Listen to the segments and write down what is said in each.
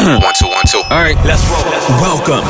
One, two, one, two. All right, let's roll. Welcome.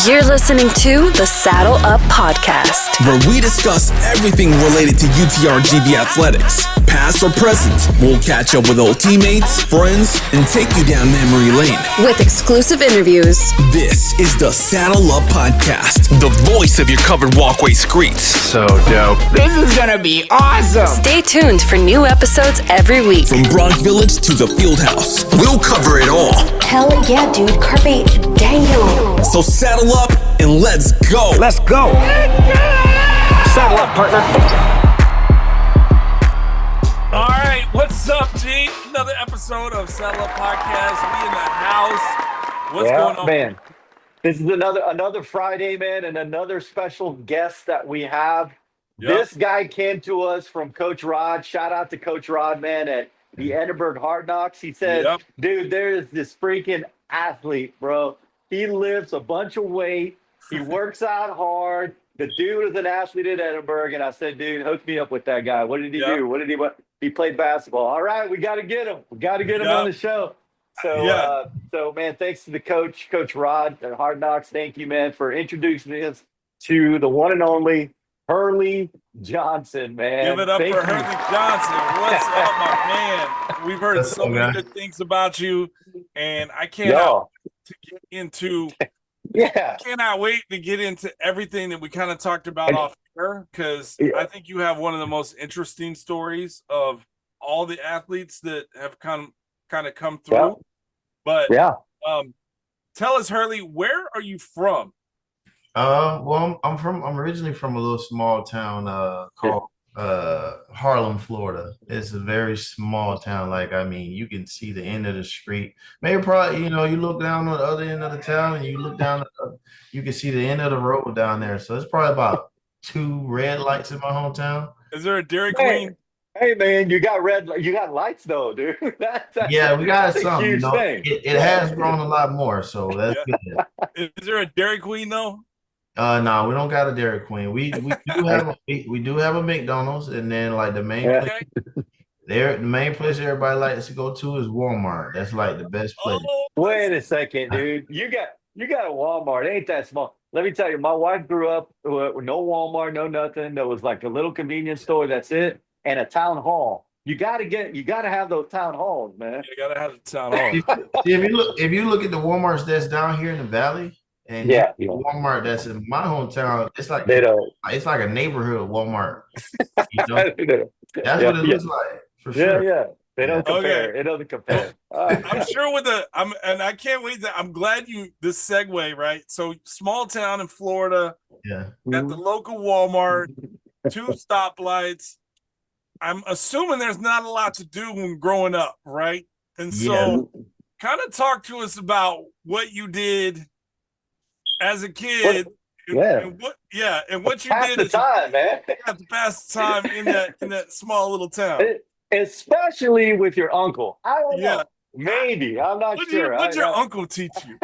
You're listening to the Saddle Up Podcast, where we discuss everything related to UTRGV athletics, past or present. We'll catch up with old teammates, friends, and take you down memory lane with exclusive interviews. This is the Saddle Up Podcast, the voice of your covered walkway streets. So dope. This is gonna be awesome. Stay tuned for new episodes every week. From Bronx Village to the Fieldhouse, we'll cover it all. Hell yeah, dude. Carpe diem. So saddle up and let's go. Let's go. Saddle up, partner. All right, what's up, G? Another episode of Saddle Up Podcast. We in the house. What's going on, man? This is another Friday, man, and another special guest that we have. Yep. This guy came to us from Coach Rod. Shout out to Coach Rod, man, at the Edinburg Hard Knocks. He said, dude, there's this freaking athlete, bro. He lifts a bunch of weight. He works out hard. The dude is an athlete at Edinburg. And I said, dude, hook me up with that guy. What did he do? He played basketball. All right, we got to get him. We got to get him on the show. So, man, thanks to the Coach Rod at Hard Knocks. Thank you, man, for introducing us to the one and only Hurley Johnson, man. Give it up for Hurley Johnson. What's up, my man? We've heard so many good things about you, and I cannot to get into. Cannot wait to get into everything that we kind of talked about off air, because I think you have one of the most interesting stories of all the athletes that have kind of come through. Yeah. But tell us, Hurley, where are you from? Well, I'm originally from a little small town called Harlem, Florida. It's a very small town. You can see the end of the street. Maybe probably, you look down on the other end of the town and you look down, you can see the end of the road down there. So it's probably about 2 red lights in my hometown. Is there a Dairy Queen? Hey man, you got lights though, dude. That's we got a some. huge thing. It has grown a lot more, so that's good. Is there a Dairy Queen though? No, we don't got a Dairy Queen. We do have a McDonald's, and then the main place everybody likes to go to is Walmart. That's the best place. Wait a second, dude. You got a Walmart. It ain't that small. Let me tell you, my wife grew up with no Walmart, no nothing. There was a little convenience store. That's it, and a town hall. You gotta have those town halls, man. You gotta have the town hall. If you look at the Walmarts that's down here in the valley. And Walmart that's in my hometown, it's like a neighborhood Walmart. That's what it looks like for sure. Yeah. They don't compare. It doesn't compare. I'm sure and I can't wait I'm glad this segue, right? So small town in Florida, at the local Walmart, 2 stoplights. I'm assuming there's not a lot to do when growing up, right? And so kind of talk to us about what you did as a kid, and what you did the time, man. To pass the time in that small little town, especially with your uncle. I don't know. Maybe I'm not sure. What'd your uncle teach you?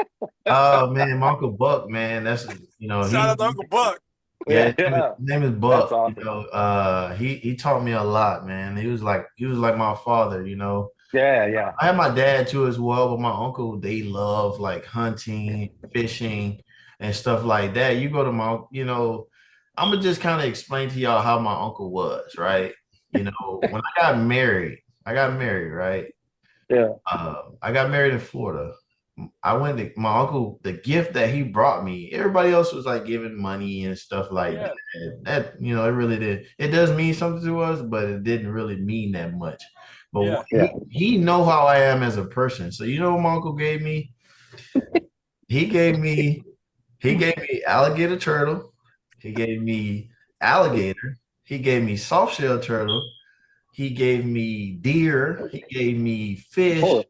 Oh man, my Uncle Buck, man. That's shout out to Uncle Buck. Yeah, his name is Buck. That's awesome. He taught me a lot, man. He was like my father, Yeah. I had my dad too as well, but my uncle, they love hunting, fishing, and stuff like that. You go to my, I'm gonna just kind of explain to y'all how my uncle was, right? When I got married, right? Yeah. I got married in Florida. I went to my uncle, the gift that he brought me, everybody else was giving money and stuff like that. That, it really did. It does mean something to us, but it didn't really mean that much. But he know how I am as a person. So what my uncle gave me? He gave me alligator turtle. He gave me alligator. He gave me soft shell turtle. He gave me deer. He gave me fish.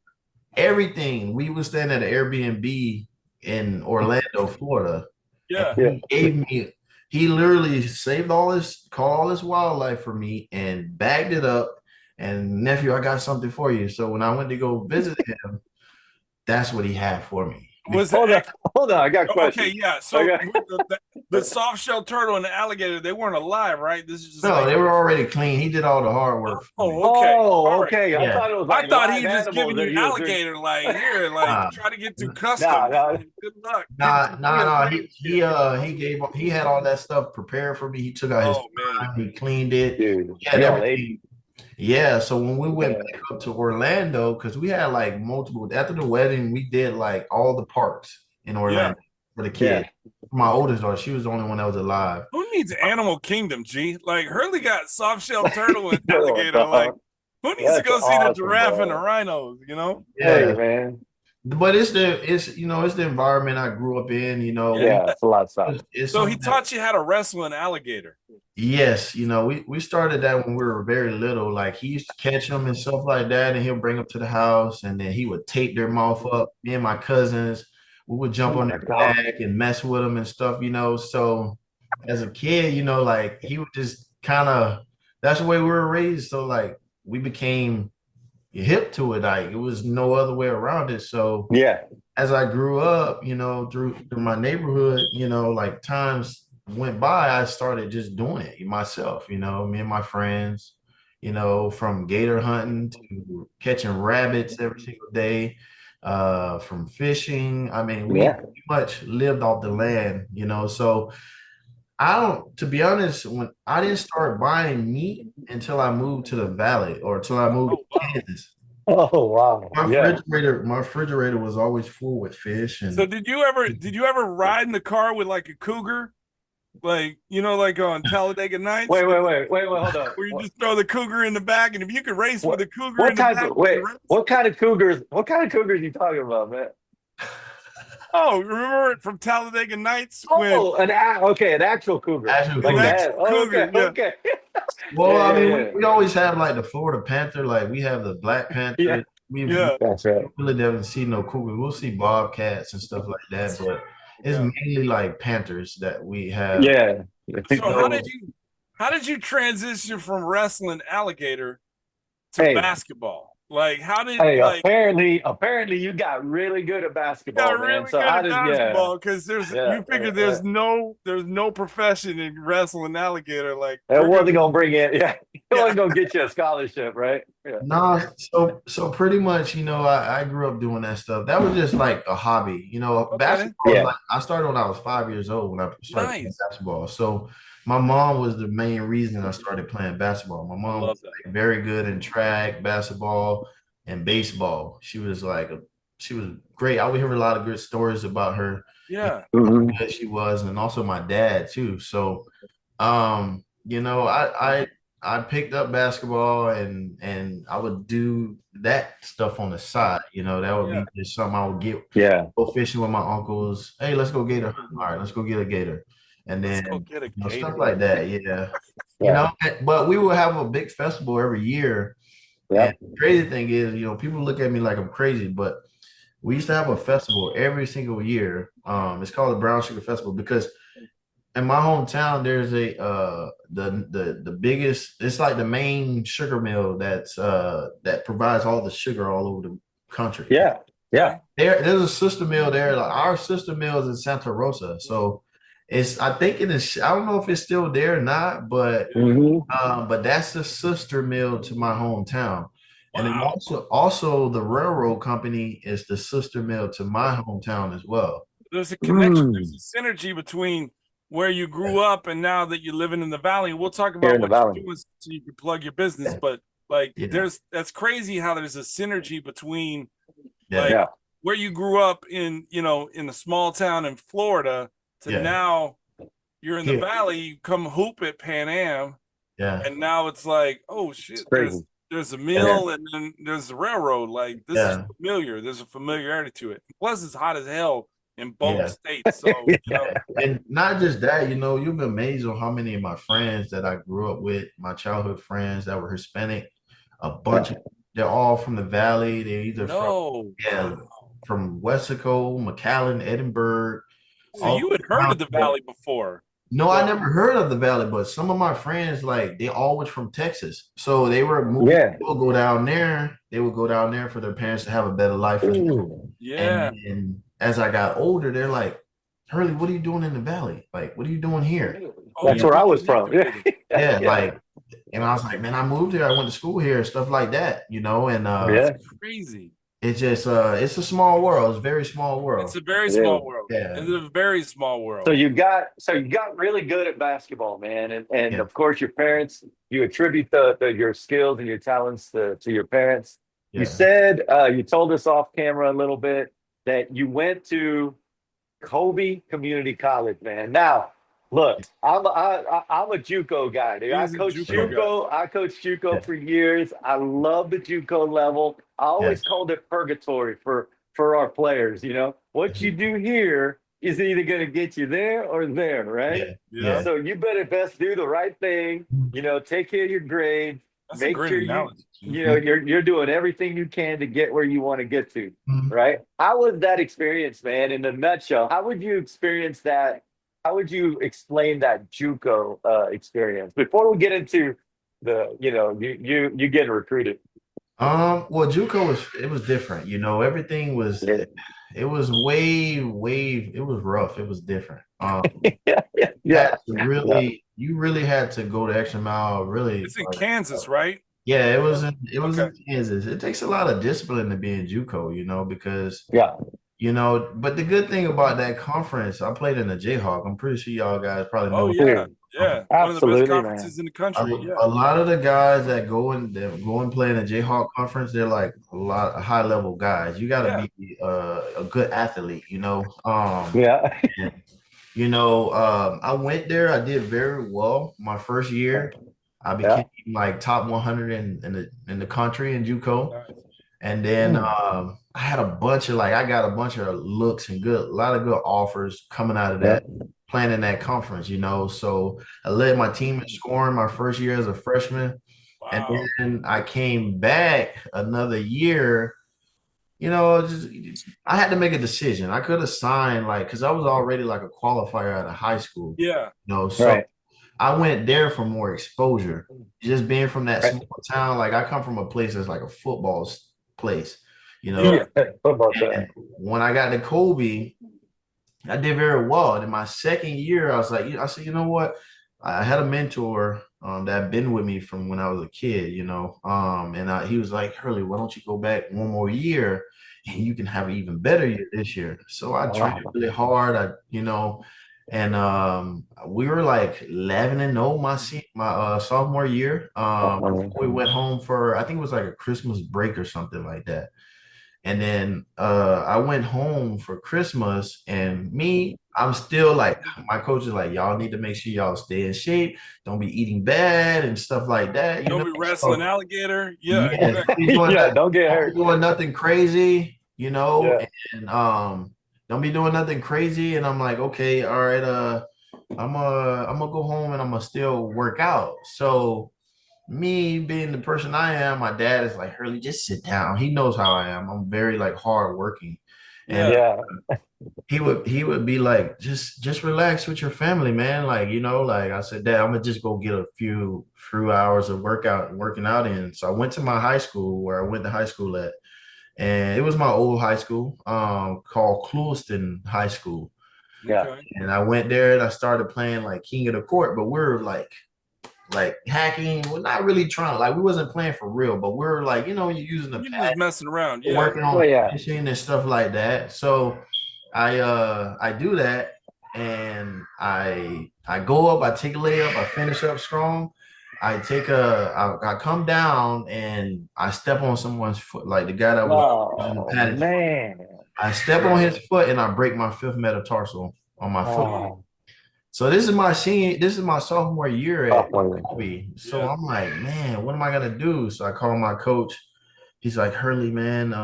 Everything. We was staying at an Airbnb in Orlando, Florida. Yeah. He literally saved caught all this wildlife for me and bagged it up. And nephew, I got something for you. So when I went to go visit him, that's what he had for me. Was hold on, I got a question. Okay, yeah. So the soft shell turtle and the alligator, they weren't alive, right? This is just they were already clean. He did all the hard work. Oh, okay. Okay. Yeah. I thought it was like I thought he was just animals giving you that alligator, like here, like try to get through custom. Good luck. Nah. He had all that stuff prepared for me. He took out his time, he cleaned it. Dude, He had everything. Yeah, so when we went back up to Orlando, because we had like multiple after the wedding, we did like all the parks in Orlando for the kids. My oldest daughter, she was the only one that was alive. Who needs Animal Kingdom, G? Like Hurley got soft shell turtle and alligator. Like who needs to go see the giraffe and the rhinos? You know? Yeah, man. But it's the environment I grew up in. It's a lot of stuff. So he taught you how to wrestle an alligator. Yes, we started that when we were very little. Like he used to catch them and stuff like that, and he'll bring them to the house, and then he would tape their mouth up. Me and my cousins, we would jump on their back and mess with them and stuff. So as a kid, like he would just kind of. That's the way we were raised. So like we became hip to it. Like it was no other way around it. So as I grew up, through my neighborhood, like times went by, I started just doing it myself, me and my friends, from gator hunting to catching rabbits every single day, from fishing. I mean, we pretty much lived off the land, so to be honest, when I didn't start buying meat until I moved to the valley or until I moved to Kansas. Oh wow! My refrigerator was always full with fish. And so did you ever ride in the car with like a cougar, like like on Talladega Nights? Wait, hold on. Where you just throw the cougar in the back, and if you could race with a cougar, what kind of cougars? What kind of cougars you talking about, man? Oh, remember it from Talladega Nights? An actual cougar. Okay. Well, I mean, we always have like the Florida Panther, like we have the Black Panther. That's right. Really never see no cougar. We'll see bobcats and stuff like that, but it's mainly like panthers that we have. Yeah. So how did you transition from wrestling alligator to basketball? Like how did apparently you got really good at basketball, man. So how did basketball? Because you figure there's no profession in wrestling alligator. Like it wasn't gonna bring in, it wasn't gonna get you a scholarship, right? Yeah. No, so pretty much, I grew up doing that stuff. That was just like a hobby, basketball. Like, I started when I was 5 years old when I started playing basketball. So my mom was the main reason I started playing basketball. My mom was like very good in track, basketball, and baseball. She was great. I would hear a lot of good stories about her. Yeah, how good she was, and also my dad too. So, I picked up basketball and I would do that stuff on the side. That would be just something I would get. Go fishing with my uncles. Hey, let's go gator. All right, let's go get a gator. And then stuff like that, but we will have a big festival every year. And the crazy thing is, people look at me like I'm crazy, but we used to have a festival every single year. It's called the Brown Sugar Festival because in my hometown there's the biggest. It's like the main sugar mill that provides all the sugar all over the country. There's a sister mill there. Like our sister mill is in Santa Rosa, so. I think it is. I don't know if it's still there or not, but that's the sister mill to my hometown, and then also the railroad company is the sister mill to my hometown as well. There's a connection. There's a synergy between where you grew up and now that you're living in the valley. We'll talk about what you're doing so you can plug your business, but that's crazy how there's a synergy between where you grew up in in a small town in Florida. So now you're in the valley, you come hoop at Pan Am, and now it's like, oh shit, there's a mill and then there's the railroad. Like this is familiar. There's a familiarity to it. Plus, it's hot as hell in both states. So and not just that, you'll be amazed on how many of my friends that I grew up with, my childhood friends that were Hispanic, a bunch of they're all from the valley. They're either from Wessico, McAllen, Edinburg. So you had heard of the valley before? No, I never heard of the valley, but some of my friends, like they all was from Texas, so they were moving. They would go down there. They would go down there for their parents to have a better life. Yeah. And as I got older, they're like, Hurley, what are you doing in the valley? Like, what are you doing here? That's where I was from. Yeah, like, and I was like, man, I moved here. I went to school here, stuff like that, you know. And Crazy. it's just it's a small world. It's a very small world. It's a very small world. Yeah. It's a very small world. So you got really good at basketball, man, and of course your parents. You attribute your skills and your talents to your parents. Yeah. You said you told us off camera a little bit that you went to Kobe Community College, man. Now, look, I'm a JUCO guy, dude. I coached JUCO for years. I love the JUCO level. I always called it purgatory for our players. You know, what you do here is either going to get you there or there, right? Yeah. So you better best do the right thing. You know, take care of your grades. That's Make a great sure analogy. you know you're doing everything you can to get where you want to get to, right? How was that experience, man? In a nutshell, how would you experience that? How would you explain that JUCO experience before we get into the you getting recruited? Well, JUCO was different. You know, everything was it was it was rough. It was different. You really had to go the extra mile. Really, it's in Kansas, right? Yeah, it was in Kansas. It takes a lot of discipline to be in JUCO, you know, because you know. But the good thing about that conference, I played in the Jayhawk. I'm pretty sure y'all guys probably know. Yeah, absolutely, one of the best conferences in the country. A lot of the guys that go and play in the Jayhawk conference, they're like a lot of high level guys. You got to be a good athlete, you know. And, you know, I went there. I did very well my first year. I became like top 100 in the country in JUCO. And then I had I got a bunch of looks and a lot of good offers coming out of that, playing in that conference, you know. So I led my team in scoring my first year as a freshman. Wow. And then I came back another year. You know, I had to make a decision. I could have signed because I was already like a qualifier out of high school. Yeah. You know, so I went there for more exposure. Just being from that small town, like I come from a place that's like a football place, you know. When I got to Kobe, I did very well. And in my second year, I said, you know what? I had a mentor that had been with me from when I was a kid, you know. And he was like, Hurley, why don't you go back one more year and you can have an even better year this year? So I tried really hard, and we were like 11-0 my sophomore year. We went home for, I think it was like a Christmas break or something like that. And then I went home for Christmas, and I'm still like, my coach is like, y'all need to make sure y'all stay in shape. Don't be eating bad and stuff like that. Don't be wrestling alligator. Don't get hurt. Doing nothing crazy, you know, and don't be doing nothing crazy. And I'm like, okay, all right, I'm gonna go home and I'm gonna still work out. So me being the person I am, my dad is like, Hurley, just sit down. He knows how I am. I'm very like hard working. And he would be like, just relax with your family, man. Like, you know, like I said, Dad, I'm gonna just go get a few hours of working out in. So I went to my high school where I went to high school at, and it was my old high school, called Clewiston High School. And I went there and I started playing like king of the court, but we're like hacking. We're not really trying, like we wasn't playing for real, but we're like, you know, you're using the pad, just messing around, working on finishing and stuff like that. So I do that, and I go up, I take a layup, I finish up strong. I come down and I step on someone's foot, like the guy that was using the pad. Man. I step on his foot and I break my 5th metatarsal on my foot. So this is my sophomore year at Kobe. So I'm like, man, what am I gonna do? So I call my coach. He's like, Hurley, man,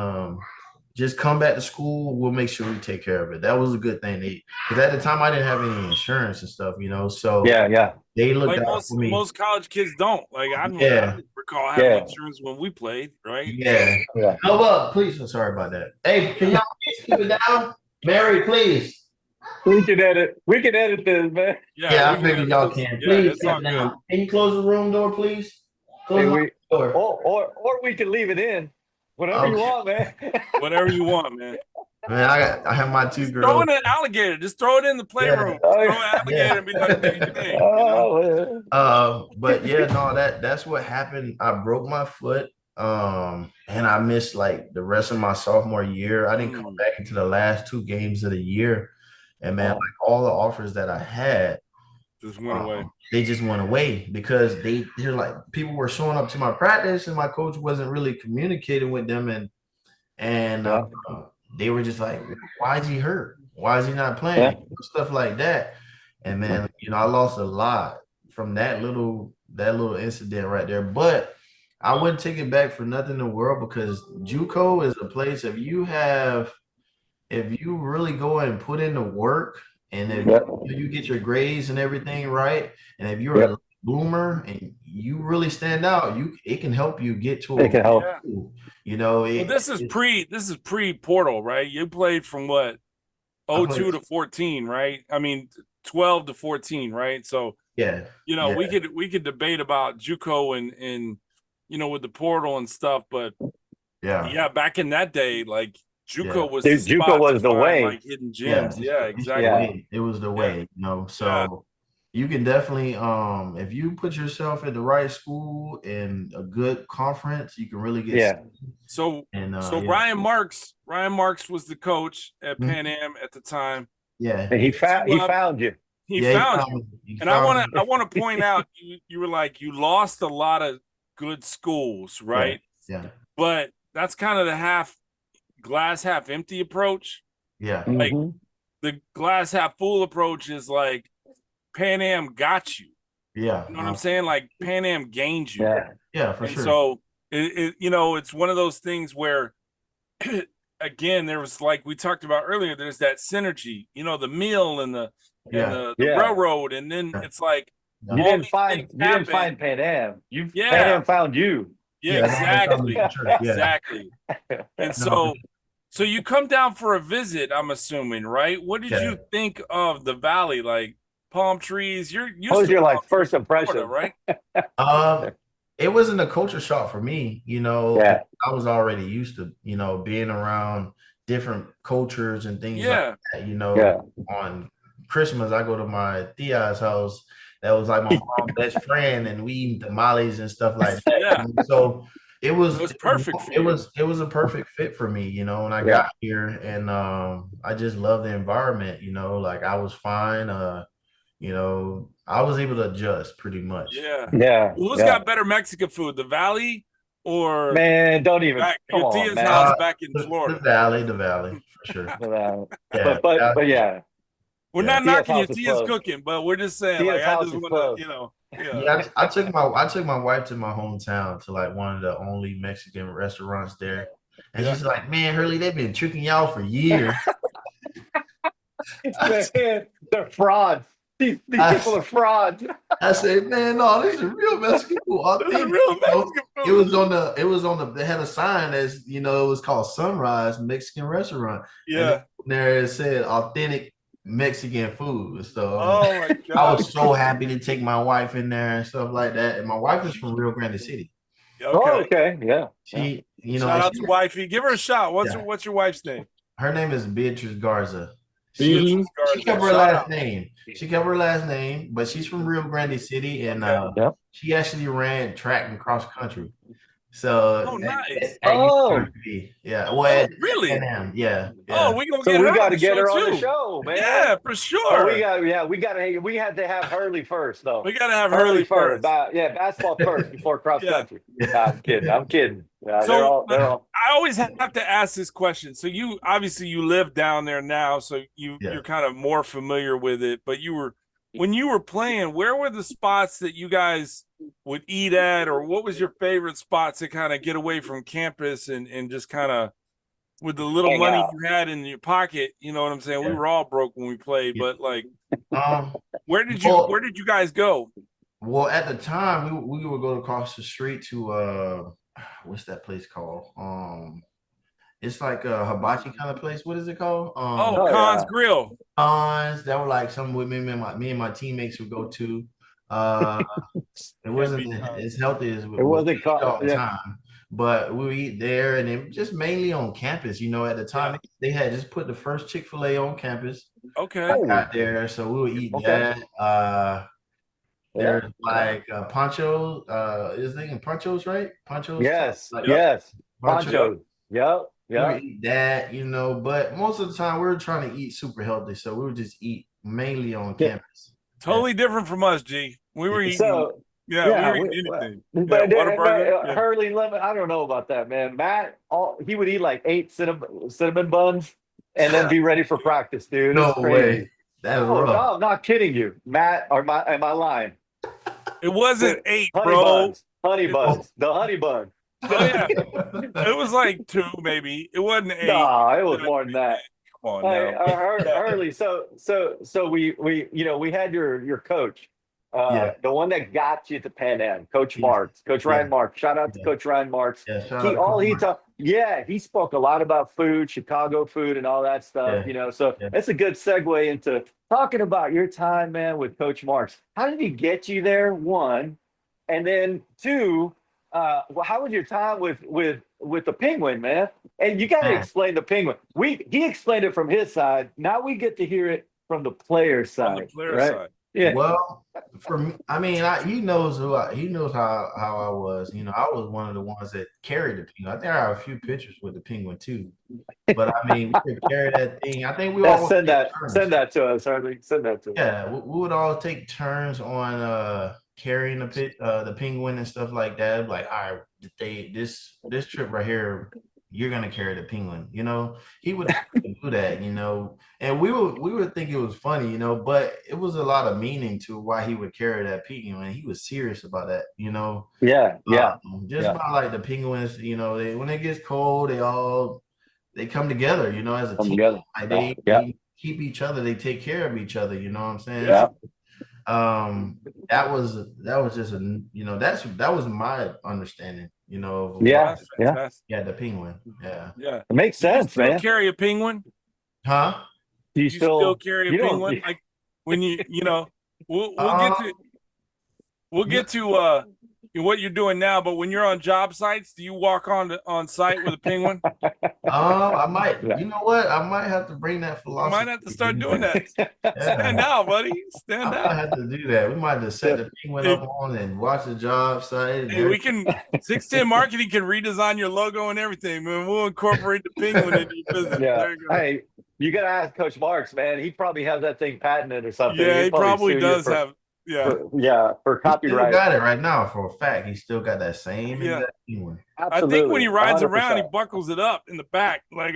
just come back to school. We'll make sure we take care of it. That was a good thing. Because at the time I didn't have any insurance and stuff, you know. So they looked out for me. Most college kids don't. Like I don't recall having insurance when we played, right? Go up, please. I'm sorry about that. Hey, can y'all please keep it down? Mary, please. We can edit this, man. Yeah, I figured y'all can. Please sit down. Can you close the room door, please? Close the door. Or we can leave it in. Whatever you want, man. Whatever you want, man. Man, I have my two girls. Throw in an alligator. Just throw it in the playroom. Yeah. Throw an alligator and be like, do your thing. You know? But yeah, no, that's what happened. I broke my foot. And I missed like the rest of my sophomore year. I didn't come back into the last 2 games of the year. And man, like all the offers that I had just went away. They just went away because they're like people were showing up to my practice and my coach wasn't really communicating with them and they were just like, why is he hurt? Why is he not playing? Yeah. Stuff like that. And man, I lost a lot from that little incident right there. But I wouldn't take it back for nothing in the world because JUCO is a place if you really go and put in the work and if you get your grades and everything right, and if you're a bloomer and you really stand out, it can help you get to it can help. This is pre portal, right? You played from what 02 to 14, right? I mean 12 to 14, right? So we could debate about JUCO and with the portal and stuff, but back in that day, like JUCO was JUCO was the way, like hidden gems. Yeah, exactly. It was the way, So you can definitely, if you put yourself at the right school and a good conference, you can really get. So Ryan Marks was the coach at Pan Am at the time. Yeah, and he found you. He found you. And I want to point out, you were like you lost a lot of good schools, right? Yeah. But that's kind of the glass half empty approach. Yeah. Like the glass half full approach is like Pan Am got you. Yeah. You know what I'm saying? Like Pan Am gained you. Yeah, for sure. So it's one of those things where again, there was like we talked about earlier, there's that synergy, the meal and the railroad, and then it's like you didn't find Pan Am. Pan Am found you. Yeah, exactly. Exactly. And so you come down for a visit, I'm assuming, right? What did you think of the valley? Like palm trees. What was your like first impression, Florida, right? It wasn't a culture shock for me. I was already used to, being around different cultures and things like that. On Christmas, I go to my tia's house. That was like my mom's best friend, and we eat tamales and stuff like that. Yeah. So it was perfect. It was a perfect fit for me, when I got here, and I just love the environment. Like I was fine. I was able to adjust pretty much. Yeah. Who's got better Mexican food, the Valley or don't even your tia's house back in Florida? The Valley for sure. But yeah. We're not knocking your tia's cooking, but we're just saying, like, I just want to, I took my wife to my hometown to like one of the only Mexican restaurants there, and she's like, "Man, Hurley, they've been tricking y'all for years." They're frauds. These people are frauds. I said, "Man, no, this is real Mexican food. This is real Mexican food." It was on the. They had a sign as it was called Sunrise Mexican Restaurant. Yeah, and there it said authentic Mexican food. So my God. I was so happy to take my wife in there and stuff like that. And my wife is from Rio Grande City. Okay. Yeah. She, shout out to wifey. Give her a shot. What's your wife's name? Her name is Beatrice Garza. She kept her last name. She kept her last name, but she's from Rio Grande City, and she actually ran track and cross country. So nice. Yeah. Well, really? Yeah. Oh, we got to get her on the show, man. Yeah, for sure. We had to have Hurley first, though. We got to have Hurley first. Basketball first before cross country. I'm kidding. Yeah, so they're all... I always have to ask this question. So you obviously live down there now, so you're kind of more familiar with it. But when you were playing, where were the spots that you guys would eat at, or what was your favorite spot to kind of get away from campus and just kind of with the little money you had in your pocket? You know what I'm saying? We were all broke when we played, but like, where did you guys go? Well, at the time, we would go across the street to what's that place called? It's like a hibachi kind of place. What is it called? Khan's Grill. Khan's. That were like something with me and my teammates would go to. It wasn't as healthy as it wasn't all the time. but we would eat there, and it just mainly on campus. At the time they had just put the first Chick-fil-A on campus. Okay. I got there, so we would eat that. There's like Pancho, is thinking Panchos, right? Panchos. Yes, Like, yes. Pancho. Yep. We would eat that, but most of the time we were trying to eat super healthy, so we would just eat mainly on campus. Totally different from us, G. We were eating. So we were eating anything. But Whataburger. Hurley Lemon, I don't know about that, man. Matt, he would eat like 8 cinnamon buns and then be ready for practice, dude. No It's crazy. way. That's No, rough. I'm not kidding you, Matt. Am I lying? It wasn't 8, Honey bro. buns, the honey bun. Oh yeah, it was like 2, maybe. It wasn't 8. Nah, it was more than that. Come on Hey, now. Hurley. So we had your coach, the one that got you at the Pan Am, Coach Marks, Coach Ryan Marks. Shout out to Coach Ryan Marks. Yeah, shout out to Coach Marks. He spoke a lot about food, Chicago food, and all that stuff. So that's a good segue into talking about your time, man, with Coach Marks. How did he get you there? 1, and then 2. How was your time with the Penguin, man? And you got to explain the Penguin. He explained it from his side. Now we get to hear it from the player side. Right? Yeah. Well, for me, I mean, he knows how I was. I was one of the ones that carried the Penguin. I think I have a few pictures with the Penguin too. But I mean, we could carry that thing. I think we all send that to us, Harley. Send that to us. Yeah, we would all take turns on carrying the Penguin and stuff like that. Like, all right, this trip right here, you're gonna carry the Penguin. He would do that. And we would think it was funny. But it was a lot of meaning to why he would carry that Penguin, and he was serious about that. About like the Penguins. When it gets cold, they come together. As a team. Together. Like they keep each other. They take care of each other. You know what I'm saying? Yeah. That was just that was my understanding, of the Penguin. Yeah. It makes sense, Do you still man. carry a Penguin? Huh? Do you still carry a Penguin? Like when we'll get to what you're doing now, but when you're on job sites, do you walk on site with a Penguin? I might. You know what? I might have to bring that philosophy. You might have to start doing that. Stand out, buddy. Stand out. I have to do that. We might have to set the Penguin up on and watch the job site. Hey, we can 610 Marketing can redesign your logo and everything, man. We'll incorporate the Penguin into your business. Yeah. There you go. Hey, you gotta ask Coach Marks, man. He probably has that thing patented or something. Yeah, he probably does have. For copyright. He got it right now for a fact. He still got that same exact Penguin. I think when he rides 100%. Around, he buckles it up in the back, like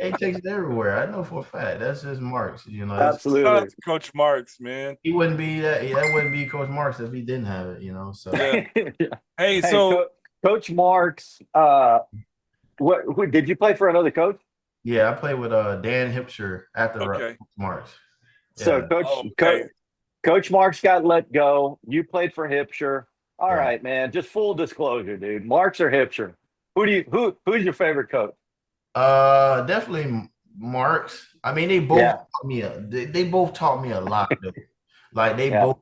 He takes it everywhere. I know for a fact. That's just Marks. Absolutely. Shout out to Coach Marks, man. He wouldn't be that. That wouldn't be Coach Marks if he didn't have it. So. Hey, so Coach Marks. What did you play for another coach? Yeah, I played with Dan Hipsher after Marks. Yeah. So Coach Marks got let go. You played for Hipsher. All right, man. Just full disclosure, dude. Marks or Hipsher? Who's your favorite coach? Definitely Marks. I mean, they both taught me they both taught me a lot. Like they both,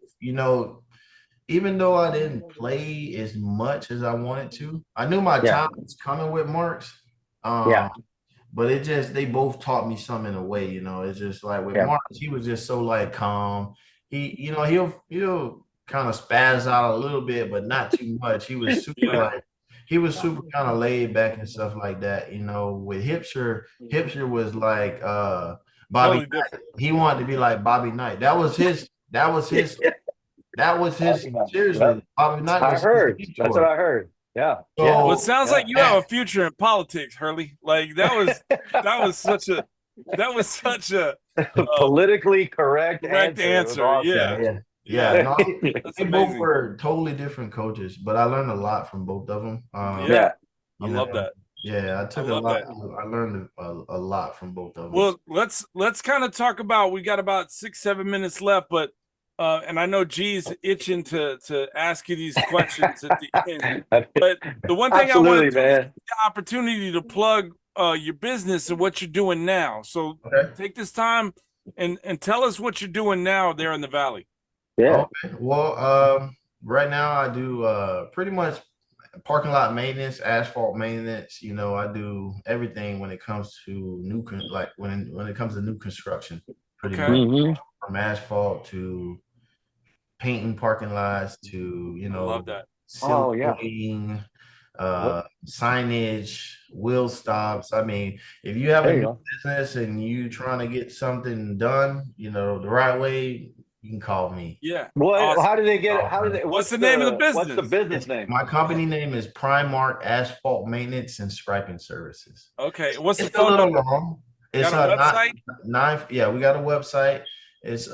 even though I didn't play as much as I wanted to, I knew my time was coming with Marks. But they both taught me something in a way. It's just like with Marks, he was just so like calm. He'll kind of spaz out a little bit, but not too much. He was super kind of laid back and stuff like that. With Hipsher was like Bobby Knight. He wanted to be like Bobby Knight. That was his seriously. Bobby Knight was That's what I heard. Yeah. So, well, it sounds like you have a future in politics, Hurley. Like that was such a politically correct answer. Awesome. Yeah. No, they both were totally different coaches, but I learned a lot from both of them. I love that. Yeah, I took a lot. I learned a lot from both of them. Well, let's kind of talk about. We got about 6-7 minutes left, but and I know G's itching to ask you these questions at the end. But the one thing I wanted to is the opportunity to plug your business and what you're doing now. So take this time and tell us what you're doing now there in the Valley. Yeah. Okay. Well, right now I do pretty much parking lot maintenance, asphalt maintenance. You know, I do everything when it comes to when it comes to new construction. Pretty Okay. much from asphalt to painting parking lots to I love that. silting, signage, wheel stops. I mean, if you have a new business and you trying to get something done, you know, the right way, you can call me. Yeah. What? Awesome. How do they get it? How do they? What's the name of the business? What's the business name? My company name is Primark Asphalt Maintenance and Striping Services. Okay. What's the It's a phone little number? long. It's Got a website? Yeah, we got a website. It's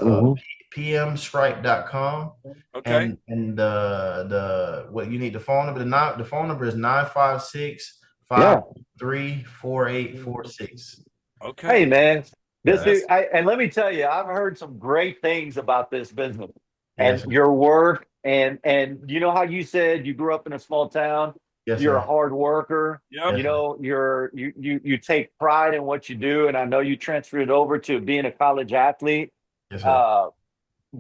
pmstripe.com. Okay. And the what you need the phone number. The phone number is 956-523-4846. Okay. Hey man, and let me tell you, I've heard some great things about this business and your work, and you know how you said you grew up in a small town. Yes, you're sir. a hard worker. Yep. You know, you take pride in what you do, and I know you transferred it over to being a college athlete. Yes, sir.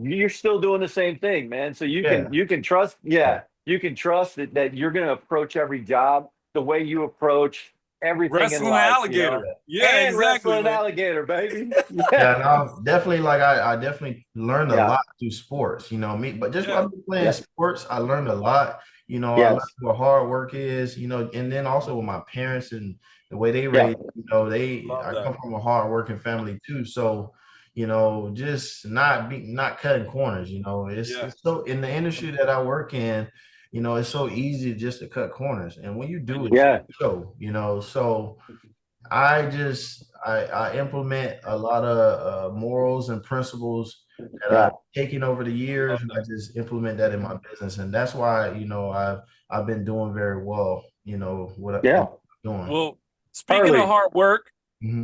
You're still doing the same thing, man. So you can trust, you can trust that you're going to approach every job the way you approach everything Wrestling in life. alligator. You know? Yeah, and exactly. Wrestling alligator, baby. Yeah, no, definitely. Like I definitely learned a lot through sports. You know but just by playing sports, I learned a lot. You know, I learned what hard work is. You know, and then also with my parents and the way they raised. You know, I come from a hard working family too. So, you know, just not cutting corners. You know, it's so in the industry that I work in. You know, it's so easy just to cut corners, and when you do it, you know. So I implement a lot of morals and principles that I've taken over the years, and I just implement that in my business, and that's why I've been doing very well. You know what I'm doing. Well, speaking of hard work,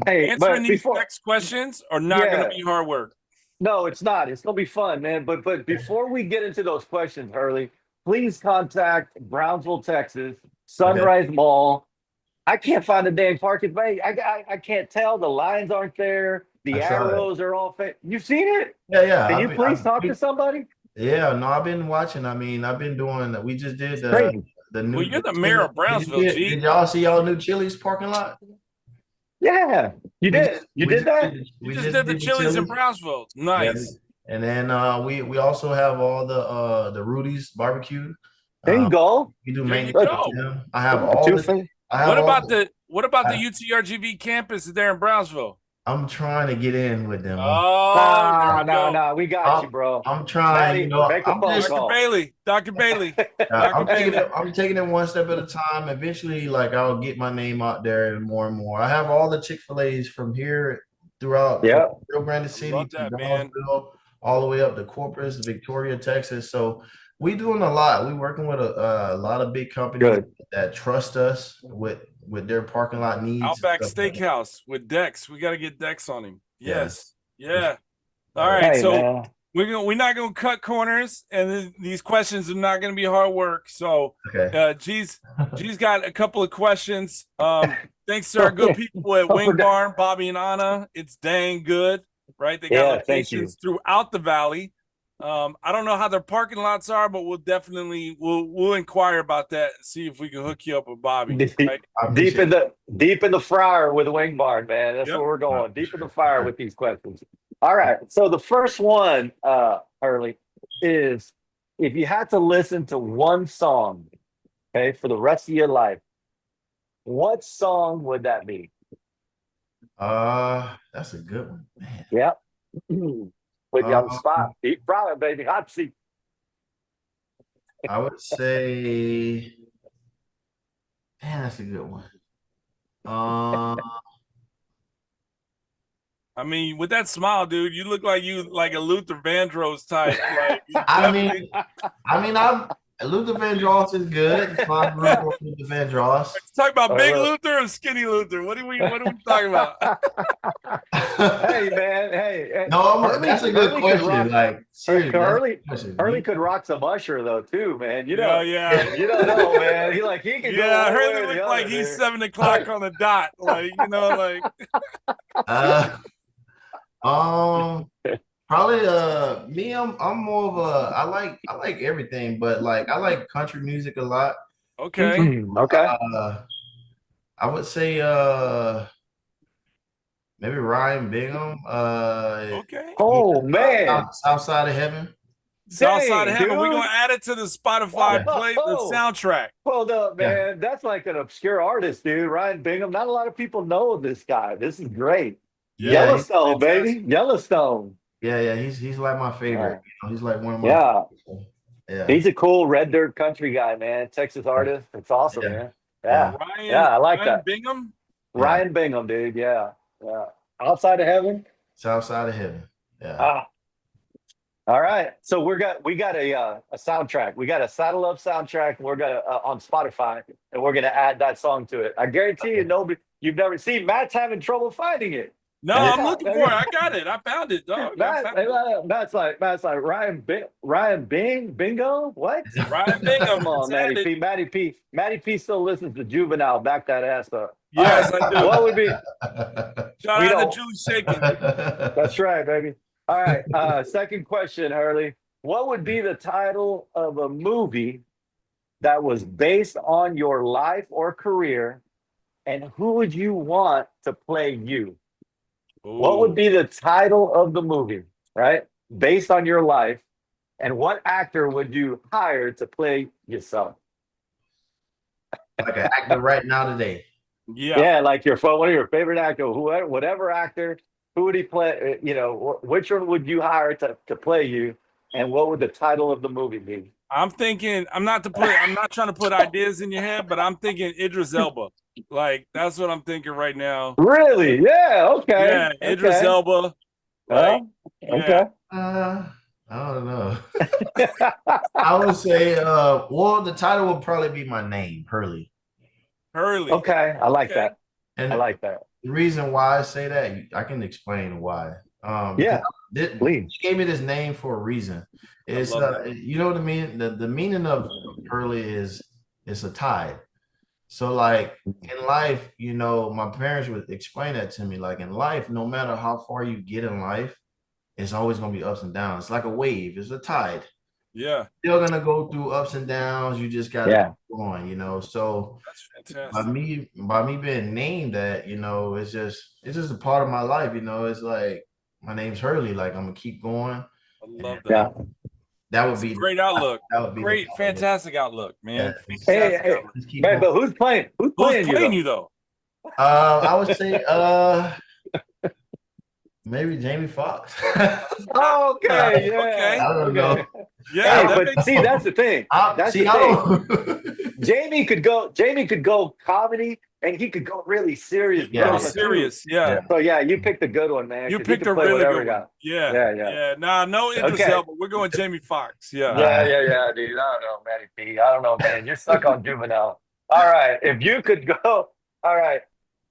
answering these before, next questions are not going to be hard work. No, it's not. It's going to be fun, man. But before we get into those questions, Hurley, please contact Brownsville, Texas, Sunrise Mall. I can't find the dang parking bay. I can't tell. The lines aren't there. The arrows are all fake. You've seen it? Yeah. Can you please talk to somebody? Yeah, no, I've been watching. I mean, I've been doing. We just did the new. Well, you're the mayor of Brownsville. Did y'all see y'all new Chili's parking lot? Yeah, you did. You did that. We just did the Chili's in Brownsville. Nice. Yeah. And then we also have all the Rudy's barbecue. There you go. We do maintenance. I have all the. What about the UTRGV campus there in Brownsville? I'm trying to get in with them. Oh, no, we got you, bro. I'm trying. Make a phone call. Dr. Bailey. I'm taking it one step at a time. Eventually, like I'll get my name out there more and more. I have all the Chick-fil-A's from here throughout Rio Grande City to Brownsville, all the way up to Corpus, Victoria, Texas. So we doing a lot. We working with a lot of big companies that trust us with their parking lot needs. Outback Steakhouse with Dex. We got to get Dex on him. Yes. Yeah. All right. So we're not going to cut corners, and these questions are not going to be hard work. So G's got a couple of questions. Thanks to our good people at Wing Barn, Bobby and Anna. It's dang good, right? They got locations throughout the valley. I don't know how their parking lots are, but we'll definitely we'll inquire about that and see if we can hook you up with Bobby. Right? Deep in the fryer with Wing Barn, man. That's where we're going. Deep in the fire with these questions. All right. So the first one, Hurley, is if you had to listen to one song, for the rest of your life, what song would that be? That's a good one, man. Yeah. Put you on the spot. Deep fryer, baby. Hot seat. I would say, man, that's a good one. I mean, with that smile, dude, you look like a Luther Vandross type. Like, I'm Luther Vandross is good. It's fine. Luther Vandross. Talk about big Luther or skinny Luther? What are we talking about? Hey man, hey. No, that's a good question. Like seriously, Hurley could rock some Usher though too, man. You know, you don't know, man. He can go. Yeah, Hurley look like he's 7 o'clock on the dot. Like probably me. I'm more of a. I like everything, but like I like country music a lot. Okay. Okay. I would say maybe Ryan Bingham. Okay. Oh man. South Side of Heaven. South Side of Dang, Heaven. We're dude. gonna add it to the Spotify play, the soundtrack. Hold up, Yeah. man. That's like an obscure artist, dude. Ryan Bingham. Not a lot of people know this guy. This is great. Yeah, Yellowstone, fantastic. baby. Yellowstone. Yeah. He's like my favorite. He's like one of my Yeah. favorites. Yeah. He's a cool red dirt country guy, man. Texas artist. It's awesome, man. Yeah. I like Ryan that. Bingham. Ryan Bingham, dude. Yeah. Outside of Heaven. South Side of Heaven. Yeah. All right. So we got a soundtrack. We got a Saddle Up soundtrack. We're gonna on Spotify, and we're gonna add that song to it. I guarantee you, nobody you've never seen. Matt's having trouble finding it. No, I'm looking for it. I got it. I found it, dog. Matt's like Ryan Bingo. What? Ryan Bingham. Come on, Matty P. Matty P. still listens to Juvenile. Back that ass up. Yes, I do. What would be? Shout out to Julie Shakin. That's right, baby. All right. Second question, Hurley. What would be the title of a movie that was based on your life or career, and who would you want to play you? Ooh. What would be the title of the movie, right? Based on your life, and what actor would you hire to play yourself? Like an actor right now today. Yeah, like one of your favorite actor, whoever, whatever actor. Who would he play? Which one would you hire to play you, and what would the title of the movie be? I'm thinking. I'm not trying to put ideas in your head, but I'm thinking Idris Elba. Like that's what I'm thinking right now. Really? Yeah. Okay. Yeah, Idris Elba. Like, okay. I don't know. I would say, the title would probably be my name, Hurley. Hurley. Okay, I like that. And I like that. The reason why I say that, I can explain why. Please. He gave me this name for a reason. It's you know what I mean? The meaning of Hurley is it's a tide. So like in life, my parents would explain that to me. Like in life, no matter how far you get in life, it's always gonna be ups and downs. It's like a wave, it's a tide. Yeah. Still gonna go through ups and downs. You just gotta keep going, So that's fantastic. By me being named that, it's just a part of my life, It's like my name's Hurley, like I'm gonna keep going. I love that. Yeah. That would be great outlook. That would be great, fantastic outlook, man. Hey, man, but who's playing? Who's playing you though? I would say maybe Jamie Foxx. Okay, yeah. Okay. I don't know. Yeah, but see, that's the thing. That's the thing. Jamie could go comedy, and he could go really serious. Yeah, serious. Yeah. So you picked a good one, man. You picked a really good one. Yeah. Nah, no Idris Elba. We're going Jamie Foxx. Yeah. Yeah, dude. I don't know, Matty P. I don't know, man. You're stuck on Juvenile. All right, if you could go. All right,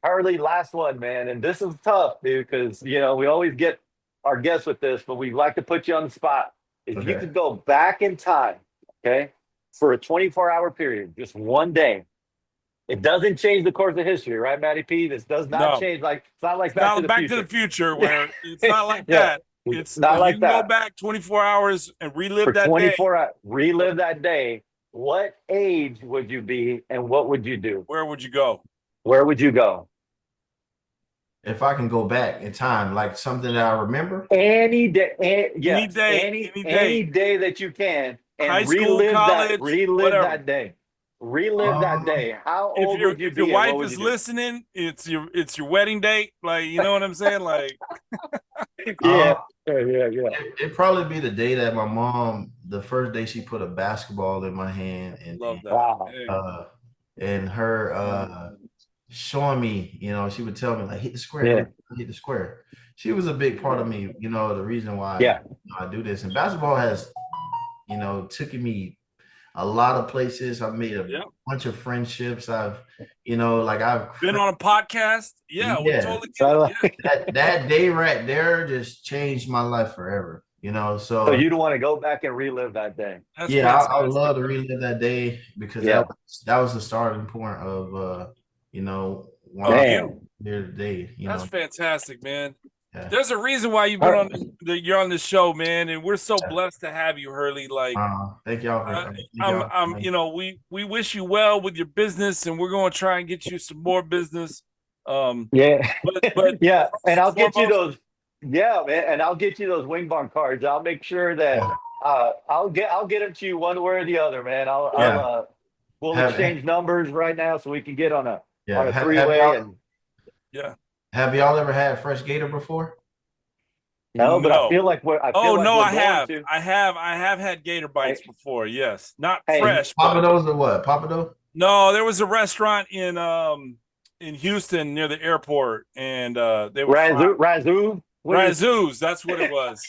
Hurley, last one, man. And this is tough, dude, because we always get our guests with this, but we like to put you on the spot. If you could go back in time, for a 24-hour period, just one day, it doesn't change the course of history, right, Matty P? This does not change. Like it's not like Back to the Future, where it's not like that. It's not like you that. Go back 24 hours and relive for that 24 day. Hours, relive that day. What age would you be, and what would you do? Where would you go? Where would you go? If I can go back in time, like something that I remember, any day, any day that you can, and high school, relive college, whatever. that day. Relive that day. How old would you be? If your wife is listening, it's your wedding date. Like, you know what I'm saying? Like, yeah. It'd probably be the day that my mom, the first day she put a basketball in my hand, and love that. And her showing me, she would tell me like hit the square, hit the square. She was a big part of me, the reason why I do this. And basketball has, taken me a lot of places. I've made a bunch of friendships. I've been on a podcast. Yeah. Totally. That day right there just changed my life forever. So you'd want to go back and relive that day. I would love to relive that day because that was the starting point of why I'm here today. That's fantastic, man. There's a reason why you've been you're on this show, man, and we're so blessed to have you, Hurley. Like, thank y'all for we wish you well with your business, and we're going to try and get you some more business. But yeah, and I'll get you those. Yeah, man, and I'll get you those Wing Barn cards. I'll make sure that I'll get them to you one way or the other, man. We'll exchange numbers right now so we can get on a three-way. Have y'all ever had fresh gator before? No, but I feel like I have had gator bites before. Yes, not fresh. Papados or what? Papado? No, there was a restaurant in Houston near the airport, and they were Razoo's. That's what it was.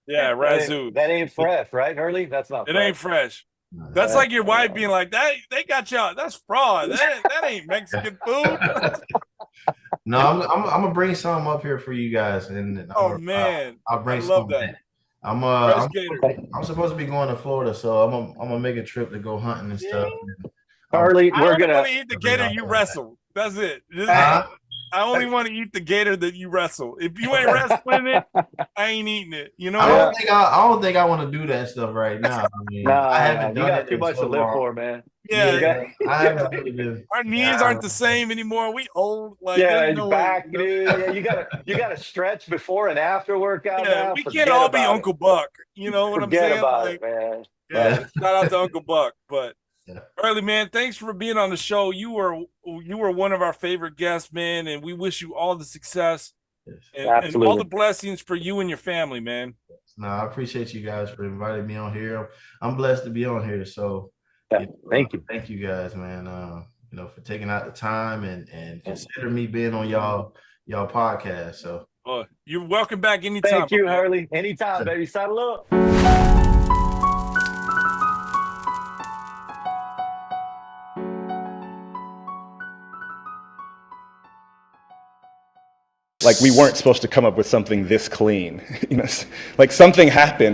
Yeah, Razoo. That ain't fresh, right, Hurley? That's not. It ain't fresh. That's like your wife being like, "That they got y'all. That's fraud. That ain't Mexican food." No, I'm gonna bring some up here for you guys, and I'll bring some. That. I'm supposed to be going to Florida, so I'm gonna make a trip to go hunting and stuff. Harley, we're gonna eat the gator you wrestle. That's it. I only want to eat the gator that you wrestle. If you ain't wrestling it, I ain't eating it. You know, I don't think I want to do that stuff right now. I mean, I haven't done it too much to live for, man. Yeah, I haven't really been. Our knees aren't the same anymore. We old. Like, back, dude. Yeah, you gotta stretch before and after workout. Yeah, now. we can't all be Uncle Buck. You know what I'm saying? About it, man. Yeah, shout out to Uncle Buck, but. Hurley, man, thanks for being on the show. You were one of our favorite guests, man, and we wish you all the success and all the blessings for you and your family, man. No, I appreciate you guys for inviting me on here. I'm blessed to be on here. So thank you. Thank you guys, man. For taking out the time and consider me being on y'all podcast. So you're welcome back anytime. Thank you, Hurley. Anytime, baby. Saddle up. Like, we weren't supposed to come up with something this clean. Like, something happened